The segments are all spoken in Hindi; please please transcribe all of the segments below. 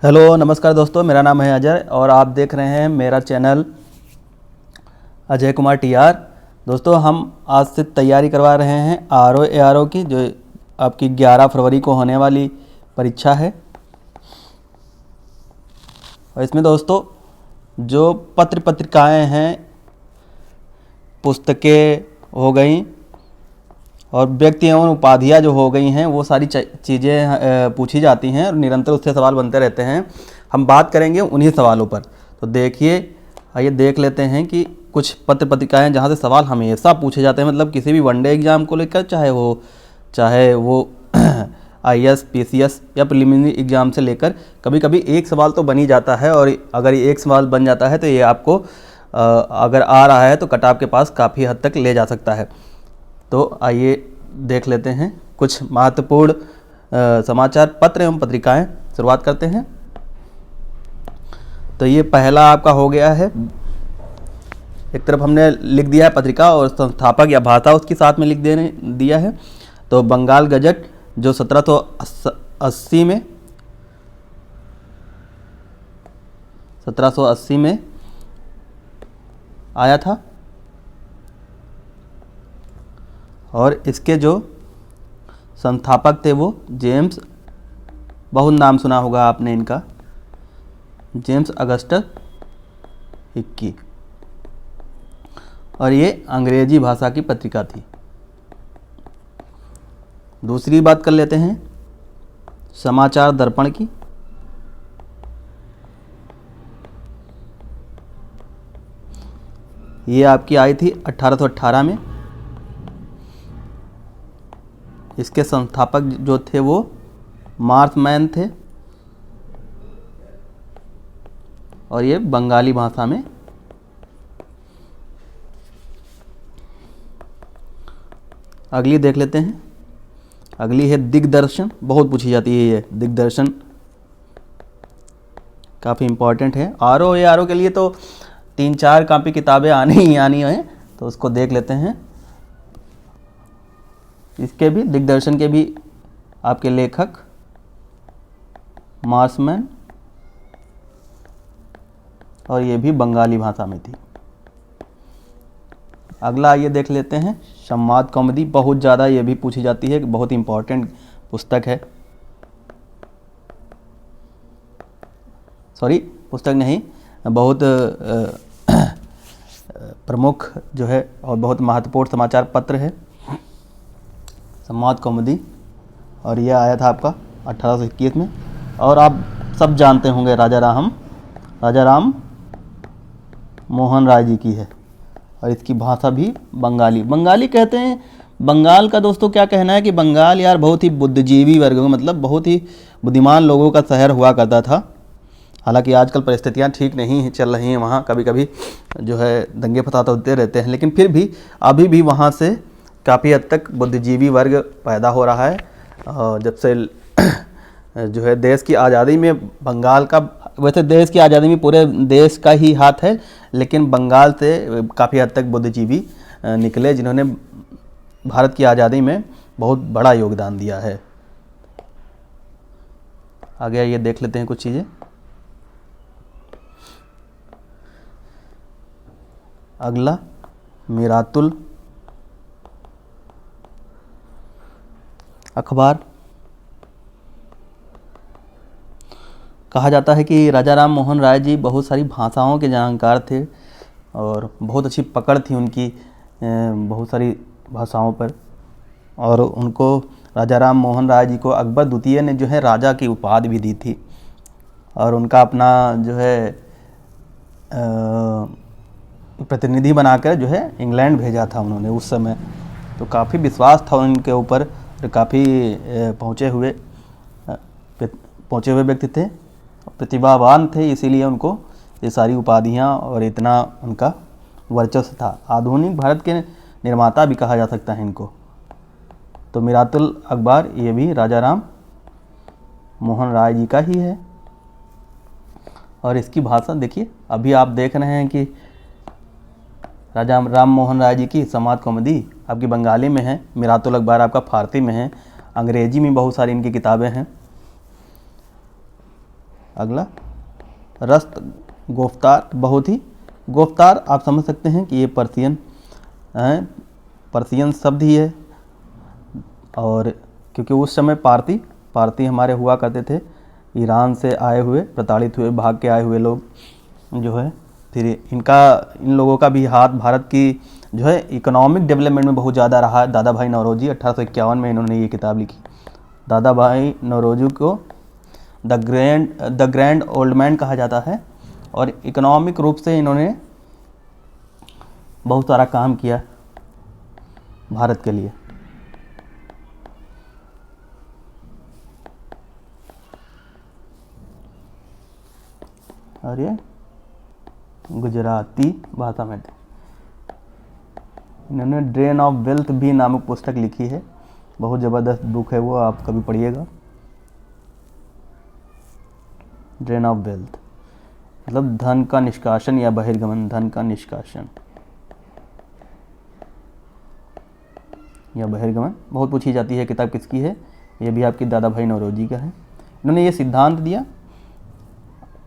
हेलो नमस्कार दोस्तों, मेरा नाम है अजय और आप देख रहे हैं मेरा चैनल अजय कुमार टीआर। दोस्तों, हम आज से तैयारी करवा रहे हैं आरओ एआरओ की, जो आपकी 11 फरवरी को होने वाली परीक्षा है। और इसमें दोस्तों जो पत्र पत्रिकाएं हैं, पुस्तकें हो गई और व्यक्ति एवं उपाधियाँ जो हो गई हैं, वो सारी चीज़ें पूछी जाती हैं और निरंतर उससे सवाल बनते रहते हैं। हम बात करेंगे उन्हीं सवालों पर। तो देखिए, आइए देख लेते हैं कि कुछ पत्र पत्रिकाएं जहाँ से सवाल हमेशा पूछे जाते हैं, मतलब किसी भी वनडे एग्ज़ाम को लेकर, चाहे वो आईएएस पीसीएस या प्रिलिमिनरी एग्ज़ाम से लेकर, कभी कभी एक सवाल तो बन ही जाता है। और अगर ये एक सवाल बन जाता है तो ये आपको अगर आ रहा है तो कट ऑफ के पास काफ़ी हद तक ले जा सकता है। तो आइए देख लेते हैं कुछ महत्वपूर्ण समाचार पत्र एवं पत्रिकाएं। शुरुआत करते हैं। तो ये पहला आपका हो गया है, एक तरफ हमने लिख दिया है पत्रिका और संस्थापक या भाषा उसके साथ में लिख देने दिया है। तो बंगाल गजट जो 1780 में आया था, और इसके जो संस्थापक थे वो जेम्स, बहुत नाम सुना होगा आपने इनका, जेम्स अगस्टस हिक्की। और ये अंग्रेजी भाषा की पत्रिका थी। दूसरी बात कर लेते हैं समाचार दर्पण की। ये आपकी आई थी 1818 में। इसके संस्थापक जो थे वो मार्समैन थे और ये बंगाली भाषा में। अगली देख लेते हैं। अगली है दिग्दर्शन, बहुत पूछी जाती है ये दिग्दर्शन, काफ़ी इम्पोर्टेंट है। आरओ के लिए तो 3-4 कापी किताबें आनी ही आनी हैं, तो उसको देख लेते हैं। इसके भी दिग्दर्शन के भी आपके लेखक मार्समैन, और ये भी बंगाली भाषा में थी। अगला ये देख लेते हैं संवाद कौमुदी, बहुत ज़्यादा ये भी पूछी जाती है, बहुत इम्पोर्टेंट पुस्तक है। सॉरी, पुस्तक नहीं, बहुत प्रमुख जो है और बहुत महत्वपूर्ण समाचार पत्र है संवाद कौमुदी। और ये आया था आपका 1821 में। और आप सब जानते होंगे राजा राम मोहन राय जी की है, और इसकी भाषा भी बंगाली कहते हैं। बंगाल का दोस्तों क्या कहना है कि बंगाल यार बहुत ही बुद्धिजीवी वर्ग, मतलब बहुत ही बुद्धिमान लोगों का शहर हुआ करता था। हालांकि आजकल परिस्थितियां ठीक नहीं चल रही हैं वहाँ, कभी कभी जो है दंगे फसाद होते रहते हैं, लेकिन फिर भी अभी भी वहाँ से काफ़ी हद तक बुद्धिजीवी वर्ग पैदा हो रहा है। जब से जो है देश की आज़ादी में बंगाल का, वैसे देश की आज़ादी में पूरे देश का ही हाथ है, लेकिन बंगाल से काफ़ी हद तक बुद्धिजीवी निकले जिन्होंने भारत की आज़ादी में बहुत बड़ा योगदान दिया है। आगे ये देख लेते हैं कुछ चीज़ें। अगला मिरातुल अखबार। कहा जाता है कि राजा राम मोहन राय जी बहुत सारी भाषाओं के जानकार थे और बहुत अच्छी पकड़ थी उनकी बहुत सारी भाषाओं पर। और उनको राजा राम मोहन राय जी को अकबर द्वितीय ने जो है राजा की उपाधि भी दी थी, और उनका अपना जो है प्रतिनिधि बनाकर जो है इंग्लैंड भेजा था उन्होंने उस समय। तो काफ़ी विश्वास था उनके ऊपर, काफ़ी पहुँचे हुए व्यक्ति थे, प्रतिभावान थे, इसीलिए उनको ये सारी उपाधियाँ और इतना उनका वर्चस्व था। आधुनिक भारत के निर्माता भी कहा जा सकता है इनको। तो मिरातुल अखबार ये भी राजा राम मोहन राय जी का ही है। और इसकी भाषा देखिए, अभी आप देख रहे हैं कि राजा राम मोहन राय जी की संवाद कौमुदी आपकी बंगाली में है, मिरातुल अखबार आपका फारसी में है, अंग्रेजी में बहुत सारी इनकी किताबें हैं। अगला रस्त गोफ्तार, बहुत ही। गोफ्तार आप समझ सकते हैं कि ये पर्शियन है, पर्शियन शब्द ही है। और क्योंकि उस समय पारती हमारे हुआ करते थे, ईरान से आए हुए, प्रताड़ित हुए, भाग के आए हुए लोग जो है। फिर इन लोगों का भी हाथ भारत की जो है इकोनॉमिक डेवलपमेंट में बहुत ज़्यादा रहा है। दादा भाई नौरोजी 1851 में इन्होंने ये किताब लिखी। दादा भाई नौरोजी को द ग्रैंड ओल्ड मैन कहा जाता है, और इकोनॉमिक रूप से इन्होंने बहुत सारा काम किया भारत के लिए। और ये गुजराती भाषा में थे। इन्होंने ड्रेन ऑफ वेल्थ भी नामक पुस्तक लिखी है, बहुत ज़बरदस्त बुक है वो, आप कभी पढ़िएगा। ड्रेन ऑफ वेल्थ मतलब धन का निष्कासन या बहिर्गमन, धन का निष्कासन या बहिर्गमन बहुत पूछी जाती है। किताब किसकी है? ये भी आपकी दादा भाई नौरोजी का है। इन्होंने ये सिद्धांत दिया।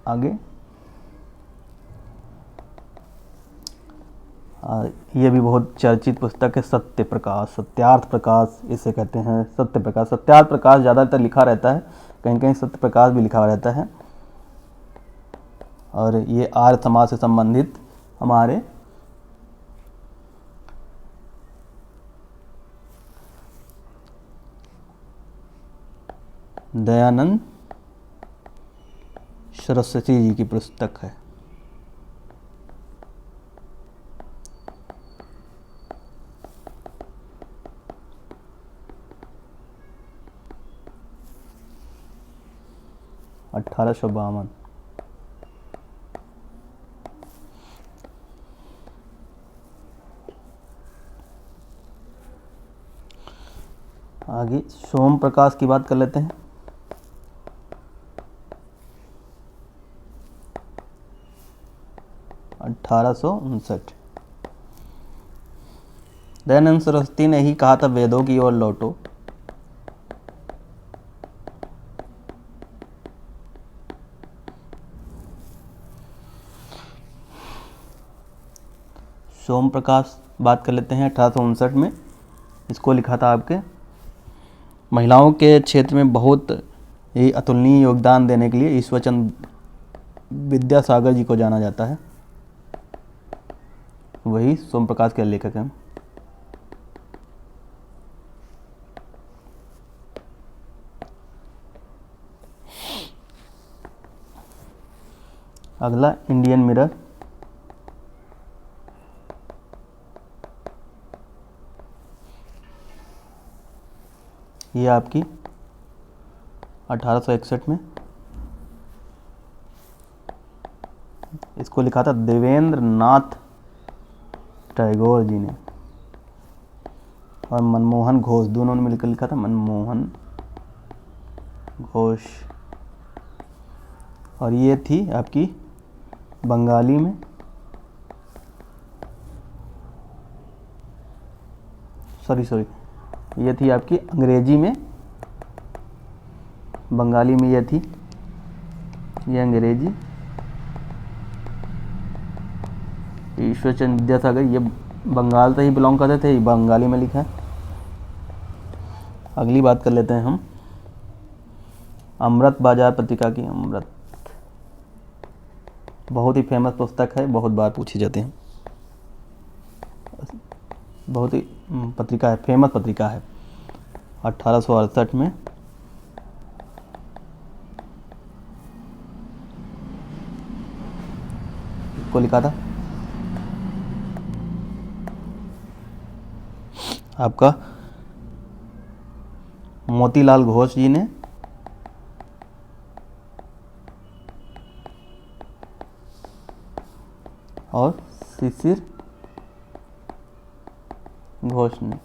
आगे ये भी बहुत चर्चित पुस्तक है, सत्य प्रकाश, सत्यार्थ प्रकाश इसे कहते हैं। सत्य प्रकाश, सत्यार्थ प्रकाश ज़्यादातर लिखा रहता है, कहीं कहीं सत्य प्रकाश भी लिखा रहता है। और ये आर्य समाज से संबंधित हमारे दयानंद सरस्वती जी की पुस्तक है। $1852। आगे सोम प्रकाश की बात कर लेते हैं। $1859। दयानंद सरस्वती ने ही कहा था वेदों की ओर लौटो। सोम प्रकाश बात कर लेते हैं 1859 में। इसको लिखा था आपके महिलाओं के क्षेत्र में बहुत ही अतुलनीय योगदान देने के लिए ईश्वरचंद विद्यासागर जी को जाना जाता है, वही सोम प्रकाश के लेखक हैं। अगला इंडियन मिरर, ये आपकी 1861 में। इसको लिखा था देवेंद्र नाथ टैगोर जी ने और मनमोहन घोष, दोनों ने मिलकर लिखा था, मनमोहन घोष। और ये थी आपकी बंगाली में, सॉरी ये थी आपकी अंग्रेजी में, बंगाली में ये थी, ये अंग्रेजी। ईश्वरचंद विद्यासागर ये बंगाल से ही बिलोंग करते थे, ये बंगाली में लिखा है। अगली बात कर लेते हैं हम अमृत बाजार पत्रिका की। अमृत बहुत ही फेमस पुस्तक है, बहुत बार पूछी जाती है, बहुत ही पत्रिका है, फेमस पत्रिका है। 1868 में को लिखा था आपका मोतीलाल घोष जी ने। और शिशिर घोष ने,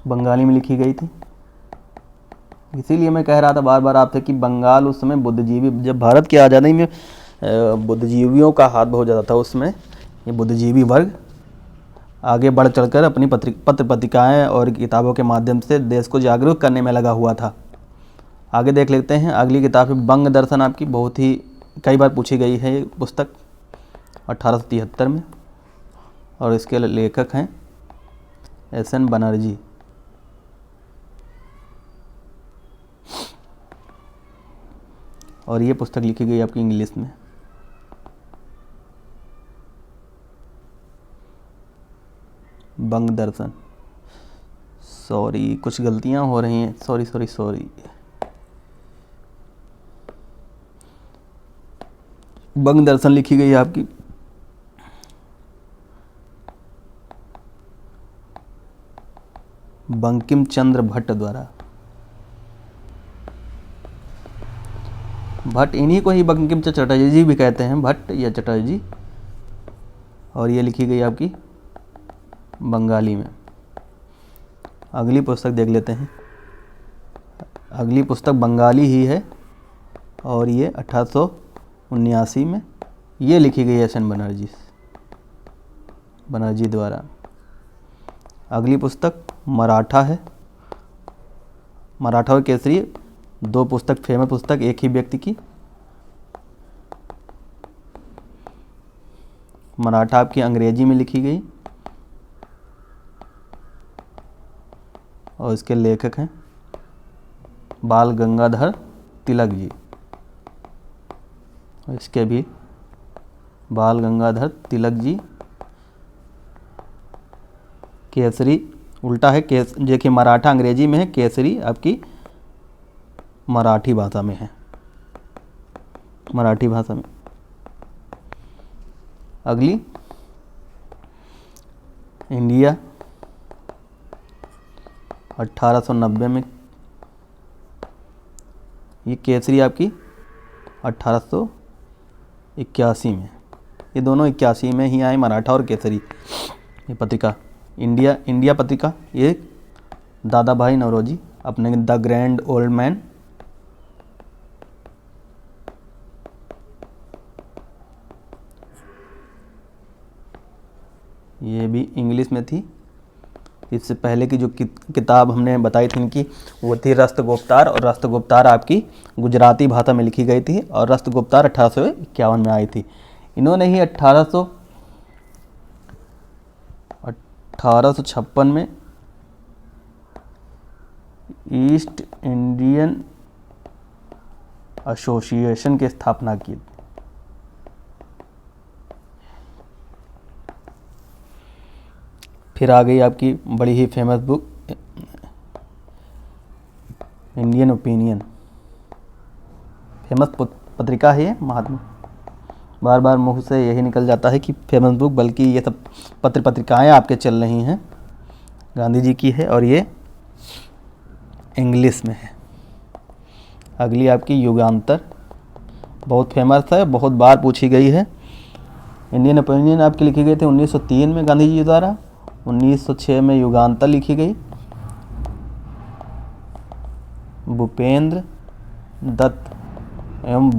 बंगाली में लिखी गई थी। इसीलिए मैं कह रहा था बार बार आपसे कि बंगाल उस समय बुद्धिजीवी, जब भारत की आज़ादी में बुद्धिजीवियों का हाथ बहुत ज़्यादा था, उसमें ये बुद्धिजीवी वर्ग आगे बढ़ चढ़कर अपनी पत्र पत्रिकाएं और किताबों के माध्यम से देश को जागरूक करने में लगा हुआ था। आगे देख लेते हैं अगली किताब है बंग दर्शन। आपकी बहुत ही कई बार पूछी गई है ये पुस्तक 1873 में, और इसके लेखक हैं एस.एन. बनर्जी। और ये पुस्तक लिखी गई आपकी इंग्लिश में। बंग दर्शन। सॉरी, कुछ गलतियां हो रही हैं, सॉरी। बंग दर्शन लिखी गई है आपकी बंकिम चंद्र भट्ट द्वारा। भट्ट, इन्हीं को ही बंकिम चंद्र चटर्जी भी कहते हैं, भट्ट या चटर्जी। और ये लिखी गई आपकी बंगाली में। अगली पुस्तक देख लेते हैं। अगली पुस्तक बंगाली ही है और ये 1879 में ये लिखी गई है एस.एन. बनर्जी द्वारा। अगली पुस्तक मराठा है, मराठा और केसरी, दो पुस्तक फेमस पुस्तक एक ही व्यक्ति की। मराठा आपकी अंग्रेजी में लिखी गई और इसके लेखक हैं बाल गंगाधर तिलक जी। इसके भी बाल गंगाधर तिलक जी। केसरी उल्टा है, देखिए मराठा अंग्रेजी में है, केसरी आपकी मराठी भाषा में है, मराठी भाषा में। अगली इंडिया 1890 में, ये केसरी आपकी 1881 में। ये दोनों 81 में ही आए, मराठा और केसरी। ये पत्रिका इंडिया पत्रिका, ये दादा भाई नौरोजी अपने द ग्रैंड ओल्ड मैन। ये भी इंग्लिश में थी। इससे पहले की जो किताब हमने बताई थी इनकी, वो थी रस्तगुप्तार, और रस्तगुप्तार आपकी गुजराती भाषा में लिखी गई थी, और रस्तगुप्तार 1851 में आई थी। इन्होंने ही 1856 में ईस्ट इंडियन एसोसिएशन की स्थापना की। फिर आ गई आपकी बड़ी ही famous book Indian Opinion. Famous पत्रिका है ये, महात्मा, बार बार मुंह से यही निकल जाता है कि फेमस बुक, बल्कि ये सब पत्रिकाएं आपके चल रही हैं, गांधी जी की है, और ये इंग्लिश में है। अगली आपकी युगांतर, बहुत फेमस है, बहुत बार पूछी गई है। इंडियन ओपिनियन आपकी लिखी गई थी 1903 में गांधी जी द्वारा। 1906 में युगांतर लिखी गई भूपेंद्र दत्त एवं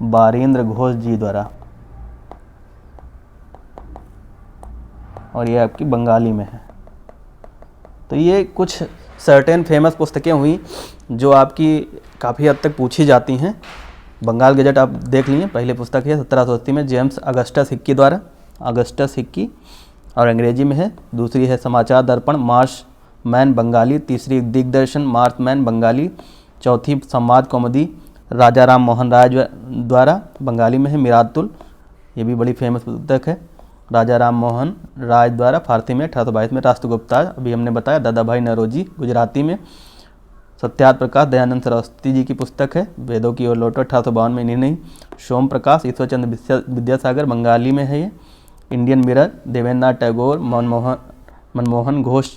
बारेंद्र घोष जी द्वारा, और ये आपकी बंगाली में है। तो ये कुछ सर्टेन फेमस पुस्तकें हुई जो आपकी काफ़ी हद तक पूछी जाती हैं। बंगाल गजट आप देख लिए, पहली पुस्तक है 1780 में जेम्स अगस्टस हिक्की द्वारा, अगस्टस हिक्की, और अंग्रेजी में है। दूसरी है समाचार दर्पण मार्च मैन बंगाली, तीसरी दिग्दर्शन मार्च मैन बंगाली, चौथी संवाद कौमुदी राजा राम मोहन राय द्वारा, बंगाली में है मिरातुल, ये भी बड़ी फेमस पुस्तक है, राजा राम मोहन राय द्वारा, फारसी में 1822 में। राष्ट्रगुप्ता अभी हमने बताया, दादा भाई नौरोजी, गुजराती में। सत्यार्थ प्रकाश दयानंद सरस्वती जी की पुस्तक है, वेदों की ओर लौटो 1852 में। इन्हीं नहीं, सोम प्रकाश ईश्वरचंद्र विद्यासागर, बंगाली में है ये। इंडियन मिरर देवेंद्रनाथ टैगोर, मनमोहन घोष,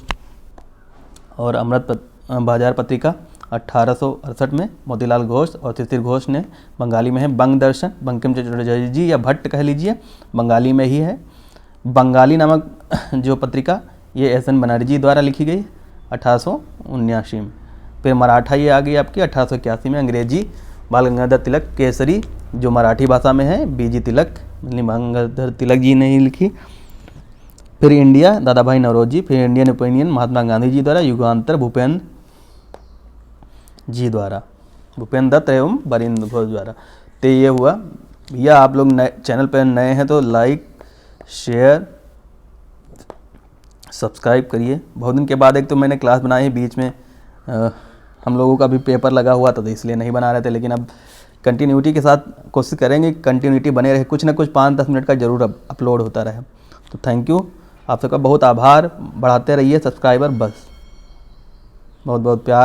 और अमृत बाजार पत्रिका 1868 में मोतीलाल घोष और शिशिर घोष ने, बंगाली में है। बंग दर्शन बंकिम चंद्र चटर्जी या भट्ट कह लीजिए, बंगाली में ही है। बंगाली नामक जो पत्रिका ये एस.एन. बनर्जी द्वारा लिखी गई 1879 में। फिर मराठा ये आ गई आपकी 1881 में, अंग्रेजी बाल गंगाधर तिलक, केसरी जो मराठी भाषा में है बीजी तिलक, गंगाधर तिलक जी ने ही लिखी। फिर इंडिया दादा भाई नौरोजी, फिर इंडियन ओपिनियन महात्मा गांधी जी द्वारा, युगांतर भूपेंद्र जी द्वारा, भूपेंद्र दत्त एवं वरिंद्र घोष द्वारा। तो ये हुआ भैया। आप लोग नए चैनल पर नए हैं तो लाइक शेयर सब्सक्राइब करिए। बहुत दिन के बाद एक तो मैंने क्लास बनाई है, बीच में हम लोगों का भी पेपर लगा हुआ था तो इसलिए नहीं बना रहे थे, लेकिन अब कंटिन्यूटी के साथ कोशिश करेंगे, कंटिन्यूटी बने रहे, कुछ ना कुछ 5-10 मिनट का ज़रूर अपलोड होता रहे। तो थैंक यू, आप सबका बहुत आभार। बढ़ाते रहिए सब्सक्राइबर, बस बहुत बहुत प्यार।